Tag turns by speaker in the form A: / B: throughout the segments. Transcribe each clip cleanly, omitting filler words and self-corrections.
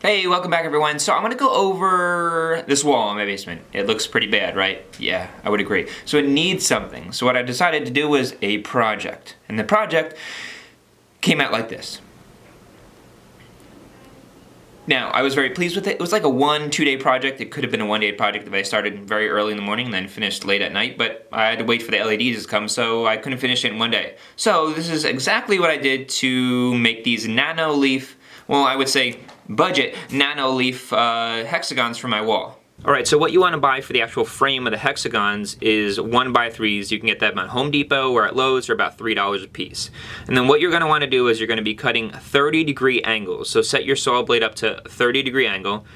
A: Hey, welcome back everyone. So I'm gonna go over this wall in my basement. It looks pretty bad, right? Yeah, I would agree. So it needs something. So what I decided to do was a project. And the project came out like this. Now, I was very pleased with it. It was like a 1-2 day project. It could have been a 1-day project if I started very early in the morning and then finished late at night, but I had to wait for the LEDs to come, so I couldn't finish it in 1 day. So this is exactly what I did to make these Nanoleaf, well, I would say budget Nanoleaf hexagons for my wall. Alright, so what you want to buy for the actual frame of the hexagons is 1x3s. You can get them at Home Depot or at Lowe's for about $3 a piece. And then what you're going to want to do is you're going to be cutting 30-degree angles. So set your saw blade up to 30-degree angle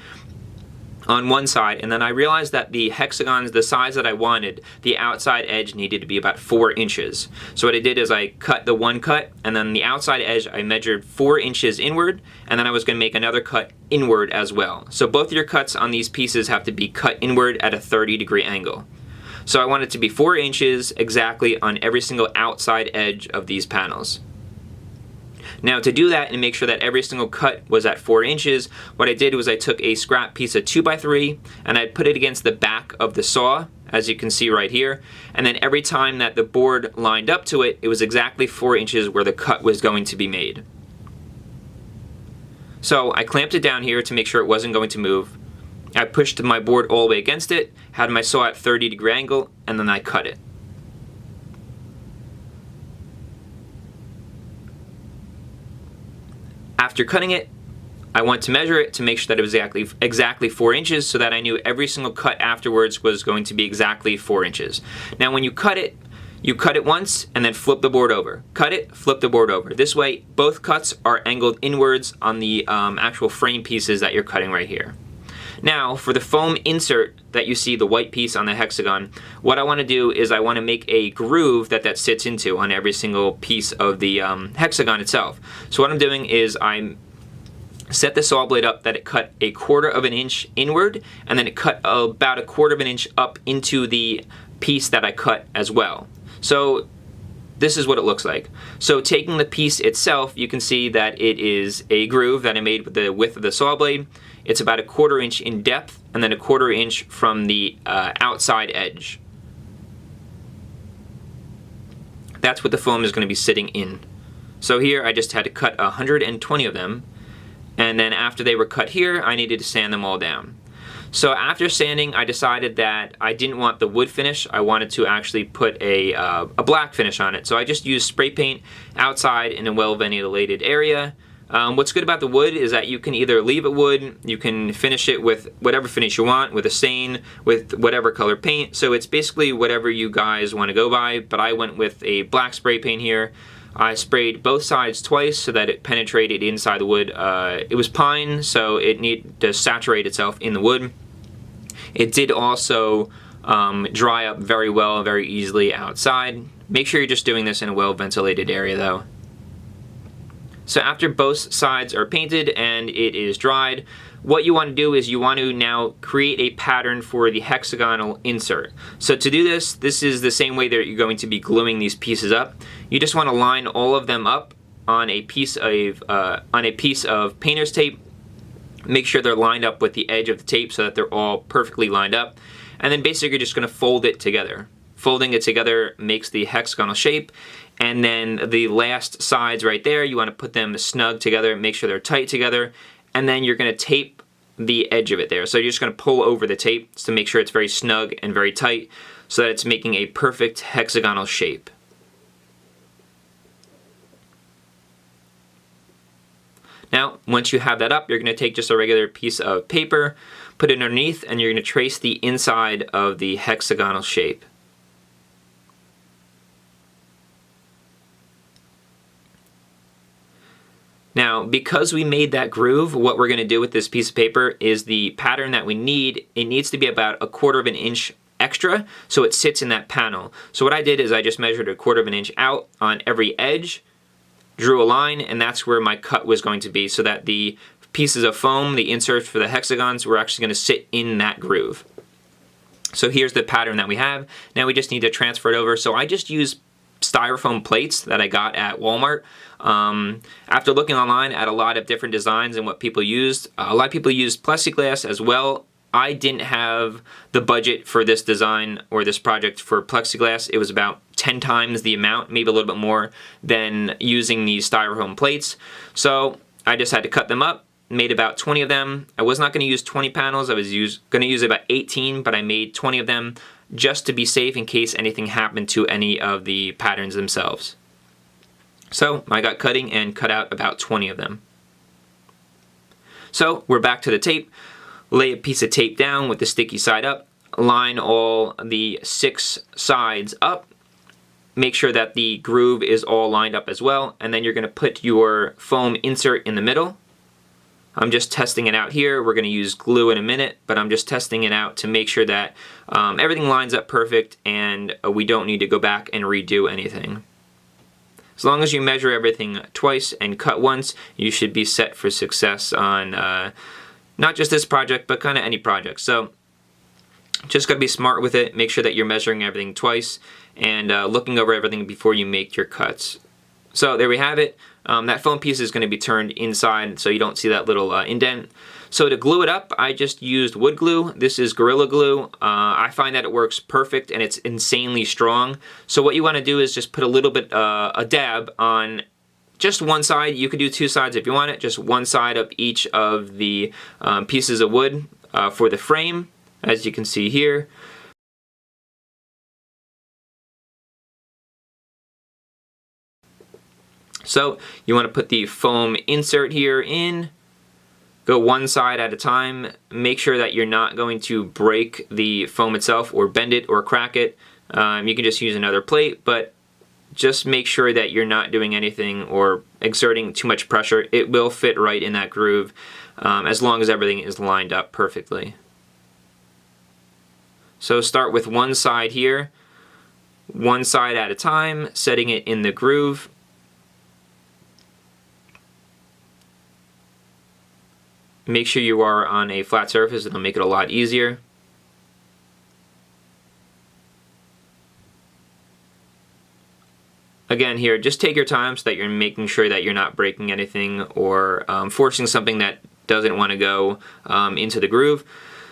A: on one side, and then I realized that the hexagons, the size that I wanted, the outside edge needed to be about 4 inches. So what I did is I cut the one cut, and then the outside edge I measured 4 inches inward, and then I was going to make another cut inward as well. So both your cuts on these pieces have to be cut inward at a 30-degree angle. So I want it to be 4 inches exactly on every single outside edge of these panels. Now to do that and make sure that every single cut was at 4 inches, what I did was I took a scrap piece of 2x3 and I put it against the back of the saw, as you can see right here, and then every time that the board lined up to it, it was exactly 4 inches where the cut was going to be made. So I clamped it down here to make sure it wasn't going to move. I pushed my board all the way against it, had my saw at 30-degree angle, and then I cut it. After cutting it, I went to measure it to make sure that it was exactly 4 inches so that I knew every single cut afterwards was going to be exactly 4 inches. Now when you cut it once and then flip the board over. Cut it, flip the board over. This way both cuts are angled inwards on the actual frame pieces that you're cutting right here. Now for the foam insert that you see, the white piece on the hexagon, what I want to do is I want to make a groove that sits into on every single piece of the hexagon itself. So what I'm doing is I set the saw blade up that it cut 1/4 inch inward, and then it cut about 1/4 inch up into the piece that I cut as well. So this is what it looks like. So taking the piece itself, you can see that it is a groove that I made with the width of the saw blade. It's about 1/4 inch in depth and then 1/4 inch from the outside edge. That's what the foam is going to be sitting in. So here I just had to cut 120 of them, and then after they were cut here, I needed to sand them all down. So after sanding, I decided that I didn't want the wood finish. I wanted to actually put a black finish on it. So I just used spray paint outside in a well-ventilated area. What's good about the wood is that you can either leave it wood, you can finish it with whatever finish you want, with a stain, with whatever color paint. So it's basically whatever you guys want to go by, but I went with a black spray paint here. I sprayed both sides twice so that it penetrated inside the wood. It was pine, so it needed to saturate itself in the wood. It did also dry up very well, very easily outside. Make sure you're just doing this in a well-ventilated area though. So after both sides are painted and it is dried, what you want to do is you want to now create a pattern for the hexagonal insert. So to do this, this is the same way that you're going to be gluing these pieces up. You just want to line all of them up on a piece of painter's tape. Make sure they're lined up with the edge of the tape so that they're all perfectly lined up. And then basically you're just going to fold it together. Folding it together makes the hexagonal shape, and then the last sides right there, you want to put them snug together, make sure they're tight together, and then you're going to tape the edge of it there. So you're just going to pull over the tape to make sure it's very snug and very tight so that it's making a perfect hexagonal shape. Now, once you have that up, you're going to take just a regular piece of paper, put it underneath, and you're going to trace the inside of the hexagonal shape. Now, because we made that groove, what we're going to do with this piece of paper is the pattern that we need, it needs to be about 1/4 inch extra so it sits in that panel. So what I did is I just measured 1/4 inch out on every edge, drew a line, and that's where my cut was going to be so that the pieces of foam, the inserts for the hexagons, were actually going to sit in that groove. So here's the pattern that we have. Now we just need to transfer it over. So I just use styrofoam plates that I got at Walmart. After looking online at a lot of different designs and what people used, a lot of people used plexiglass as well. I didn't have the budget for this design or this project for plexiglass. It was about 10 times the amount, maybe a little bit more, than using these styrofoam plates. So I just had to cut them up, made about 20 of them. I was not going to use 20 panels. I was going to use about 18, but I made 20 of them just to be safe in case anything happened to any of the patterns themselves. So I got cutting and cut out about 20 of them. So we're back to the tape. Lay a piece of tape down with the sticky side up, line all the 6 sides up, make sure that the groove is all lined up as well, and then you're going to put your foam insert in the middle. I'm just testing it out here. We're going to use glue in a minute, but I'm just testing it out to make sure that everything lines up perfect and we don't need to go back and redo anything. As long as you measure everything twice and cut once, you should be set for success on not just this project, but kind of any project. So just got to be smart with it. Make sure that you're measuring everything twice and looking over everything before you make your cuts. So there we have it. That foam piece is going to be turned inside so you don't see that little indent. So to glue it up, I just used wood glue. This is Gorilla Glue. I find that it works perfect and it's insanely strong. So what you want to do is just put a little bit, a dab on just one side. You could do 2 sides if you want it, just one side of each of the pieces of wood for the frame, as you can see here. So you want to put the foam insert here in, go one side at a time, make sure that you're not going to break the foam itself or bend it or crack it. You can just use another plate, but just make sure that you're not doing anything or exerting too much pressure. It will fit right in that groove as long as everything is lined up perfectly. So start with one side here, one side at a time, setting it in the groove. Make sure you are on a flat surface, it'll make it a lot easier. Again here, just take your time so that you're making sure that you're not breaking anything or forcing something that doesn't want to go into the groove.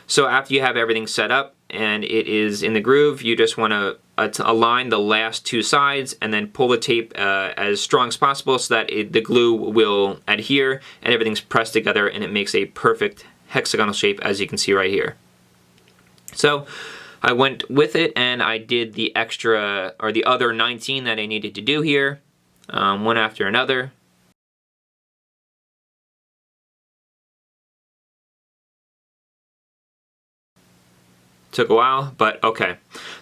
A: So after you have everything set up and it is in the groove, you just want to align the last 2 sides and then pull the tape as strong as possible so that the glue will adhere and everything's pressed together and it makes a perfect hexagonal shape, as you can see right here. So I went with it and I did the extra, or the other 19 that I needed to do here, one after another. Took a while, but okay.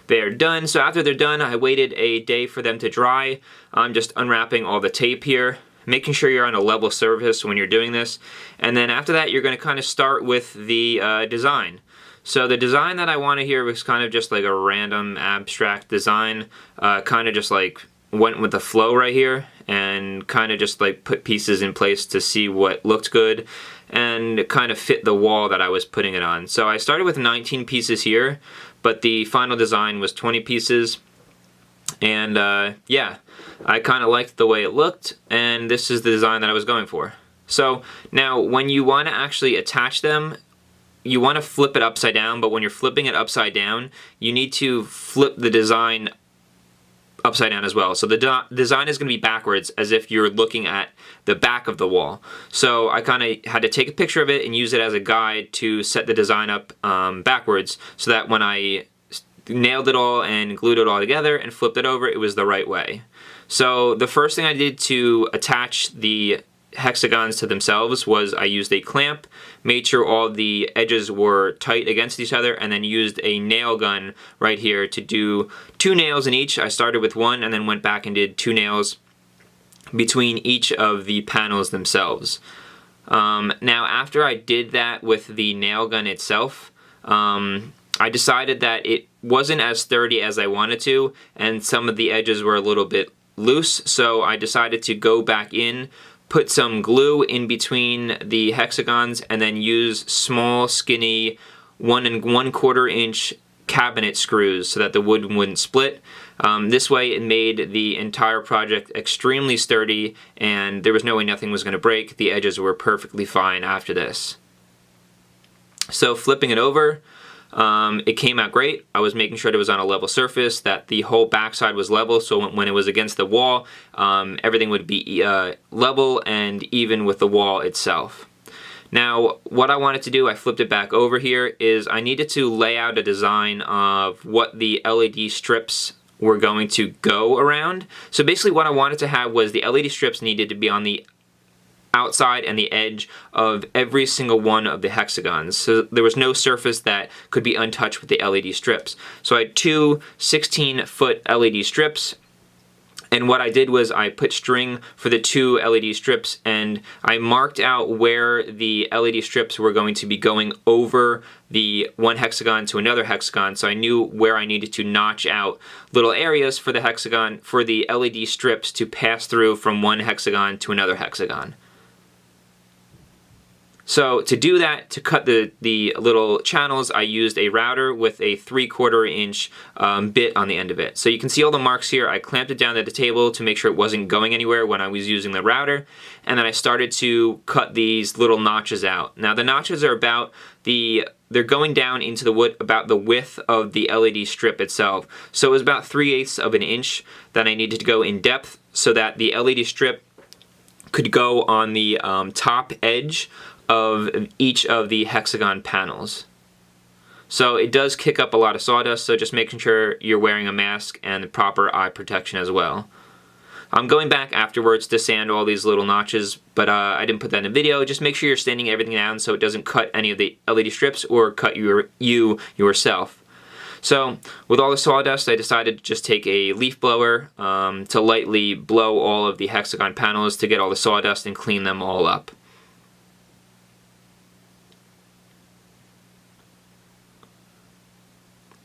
A: They're done. So after they're done, I waited a day for them to dry. I'm just unwrapping all the tape here, making sure you're on a level surface when you're doing this. And then after that, you're going to kind of start with the design. So the design that I wanted here was kind of just like a random abstract design, kind of just like went with the flow right here and kind of just like put pieces in place to see what looked good and kind of fit the wall that I was putting it on. So I started with 19 pieces here, but the final design was 20 pieces. And yeah, I kind of liked the way it looked, and this is the design that I was going for. So now when you want to actually attach them, you want to flip it upside down, but when you're flipping it upside down, you need to flip the design upside down as well. So the design is going to be backwards, as if you're looking at the back of the wall. So I kind of had to take a picture of it and use it as a guide to set the design up backwards, so that when I nailed it all and glued it all together and flipped it over, it was the right way. So the first thing I did to attach the hexagons to themselves was I used a clamp, made sure all the edges were tight against each other, and then used a nail gun right here to do 2 nails in each. I started with 1 and then went back and did 2 nails between each of the panels themselves. Now after I did that with the nail gun itself, I decided that it wasn't as sturdy as I wanted to, and some of the edges were a little bit loose, so I decided to go back in, put some glue in between the hexagons, and then use small, skinny 1 1/4 inch cabinet screws so that the wood wouldn't split. This way it made the entire project extremely sturdy, and there was no way nothing was going to break. The edges were perfectly fine after this. So flipping it over, it came out great. I was making sure it was on a level surface, that the whole backside was level, so when it was against the wall, everything would be level and even with the wall itself. Now, what I wanted to do, I flipped it back over here, is I needed to lay out a design of what the LED strips were going to go around. So basically what I wanted to have was the LED strips needed to be on the outside and the edge of every single one of the hexagons. So there was no surface that could be untouched with the LED strips. So I had two 16-foot LED strips, and what I did was I put string for the two LED strips, and I marked out where the LED strips were going to be going over the one hexagon to another hexagon, so I knew where I needed to notch out little areas for the hexagon, for the LED strips to pass through from one hexagon to another hexagon. So to do that, to cut the little channels, I used a router with a 3/4 inch bit on the end of it. So you can see all the marks here. I clamped it down to the table to make sure it wasn't going anywhere when I was using the router. And then I started to cut these little notches out. Now the notches are they're going down into the wood about the width of the LED strip itself. So it was about 3/8 of an inch that I needed to go in depth so that the LED strip could go on the top edge of each of the hexagon panels. So it does kick up a lot of sawdust, so just making sure you're wearing a mask and the proper eye protection as well. I'm going back afterwards to sand all these little notches, but I didn't put that in the video. Just make sure you're sanding everything down so it doesn't cut any of the LED strips or cut you yourself. So with all the sawdust, I decided to just take a leaf blower to lightly blow all of the hexagon panels to get all the sawdust and clean them all up.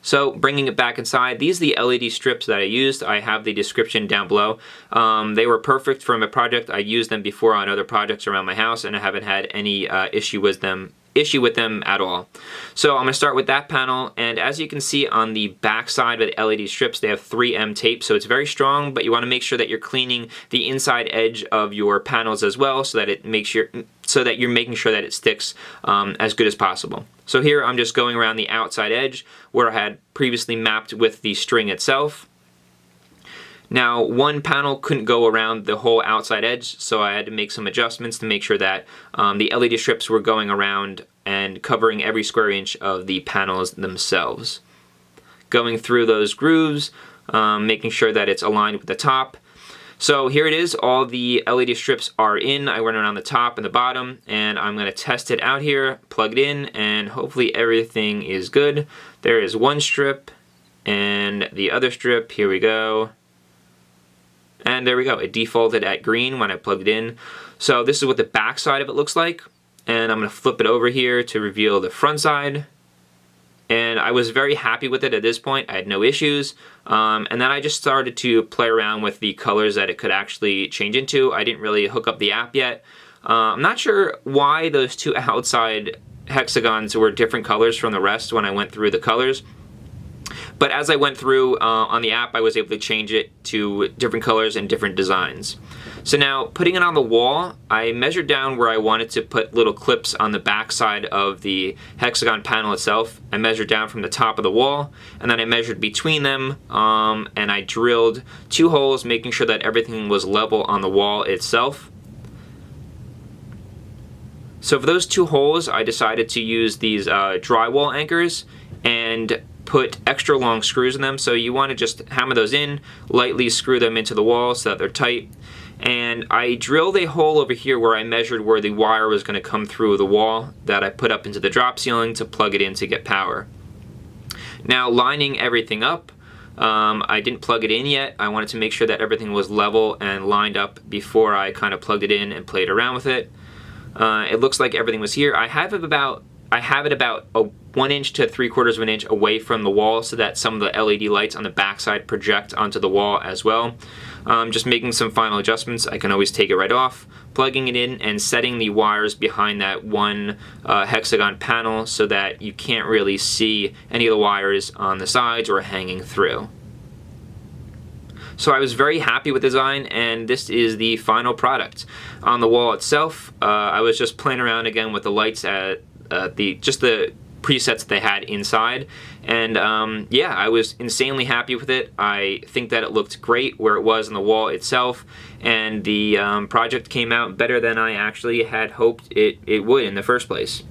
A: So bringing it back inside, these are the LED strips that I used. I have the description down below. They were perfect for my project. I used them before on other projects around my house, and I haven't had any issue with them at all. So I'm going to start with that panel, and as you can see on the back side of the LED strips, they have 3M tape, so it's very strong, but you want to make sure that you're cleaning the inside edge of your panels as well, so that you're making sure that it sticks as good as possible. So here I'm just going around the outside edge where I had previously mapped with the string itself. Now, one panel couldn't go around the whole outside edge, so I had to make some adjustments to make sure that the LED strips were going around and covering every square inch of the panels themselves. Going through those grooves, making sure that it's aligned with the top. So here it is, all the LED strips are in. I went around the top and the bottom, and I'm going to test it out here, plug it in, and hopefully everything is good. There is one strip, and the other strip, here we go. And there we go, it defaulted at green when I plugged it in. So this is what the back side of it looks like, and I'm going to flip it over here to reveal the front side. And I was very happy with it at this point. I had no issues. And then I just started to play around with the colors that it could actually change into. I didn't really hook up the app yet. I'm not sure why those two outside hexagons were different colors from the rest when I went through the colors. But as I went through on the app, I was able to change it to different colors and different designs. So now, putting it on the wall, I measured down where I wanted to put little clips on the back side of the hexagon panel itself. I measured down from the top of the wall, and then I measured between them, and I drilled 2 holes, making sure that everything was level on the wall itself. So for those 2 holes, I decided to use these drywall anchors and put extra long screws in them. So you want to just hammer those in, lightly screw them into the wall so that they're tight. And I drilled a hole over here where I measured where the wire was going to come through the wall that I put up into the drop ceiling to plug it in to get power. Now, lining everything up, I didn't plug it in yet. I wanted to make sure that everything was level and lined up before I kind of plugged it in and played around with it. It looks like everything was here. I have it about 1 inch to 3/4 of an inch away from the wall so that some of the LED lights on the backside project onto the wall as well. Just making some final adjustments. I can always take it right off, plugging it in and setting the wires behind that one hexagon panel so that you can't really see any of the wires on the sides or hanging through. So I was very happy with the design, and this is the final product. On the wall itself, I was just playing around again with the lights at the presets that they had inside, and yeah, I was insanely happy with it. I think that it looked great where it was on the wall itself, and the project came out better than I actually had hoped it would in the first place.